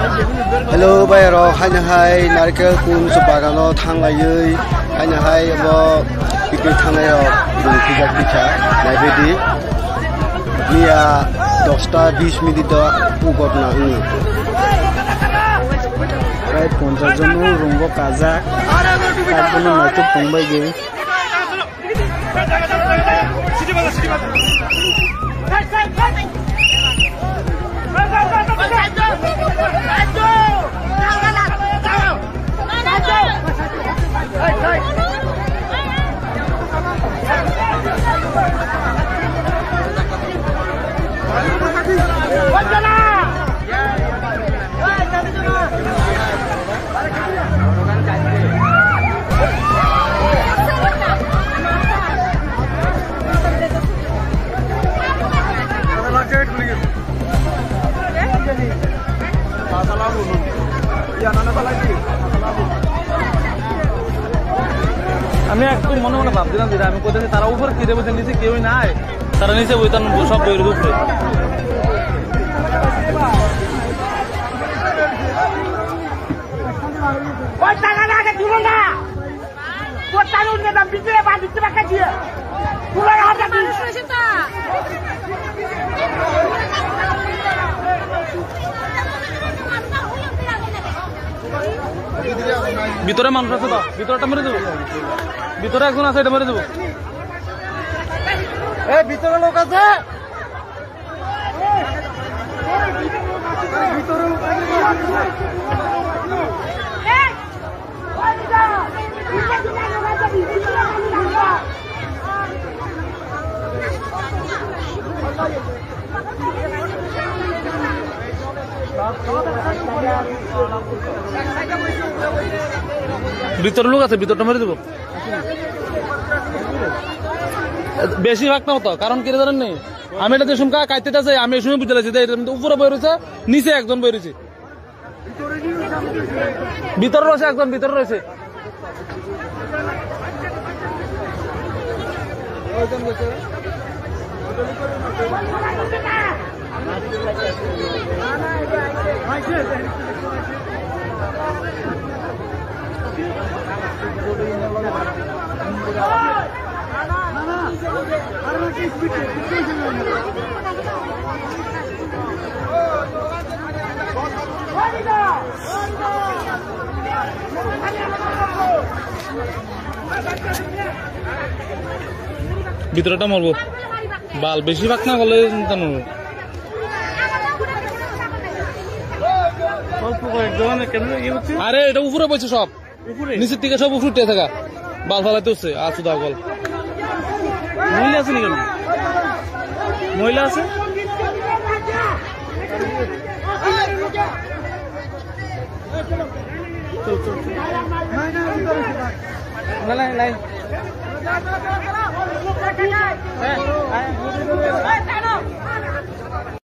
Hello bayaro haina hai narkel kun su bagano thanglaiयै haina hai abo picnic thanglaiyo rungkijak bicha naibedi niya 10-20 minute da ugotna uni প্রায় 50 জন রুঙ্গো Kazakh তারপরে নয়তো পংবাই গে আমি একটু মনে মনে ভাবছিলাম যে আমি কোথায় তারা উপরে ফিরে বসে নিচে কেউই নাই তারা নিচে বই তার সব বইয়ের উপরে ভিতরে মানুষ আছে তো ভিতরটা মেরে দেবো ভিতরে একজন আছে এটা মেরে দেবো ভিতরে লোক আছে ভিতরে লোক আছে ভিতরটা মেরে দেবো বেশি ভাগ না হতো কারণ কেটে জানেন নেই আমি এটা যে শুনকা কাইতে আছে আমি এই সময় বুঝতে লাগছি উপরে বই রয়েছে নিচে একজন বই রয়েছে ভিতরে রয়েছে একজন ভিতরে রয়েছে ভিতরটা মরবো বাল বেশি ভাগ না করলে চিন্তা নেব আরে এটা উপরে বলছে সব নিচের থেকে সব উপরে উঠে থাকা বাল ফালাইতে হচ্ছে আসু দা বল মহিলা আছে নাকি মহিলা আছে লাই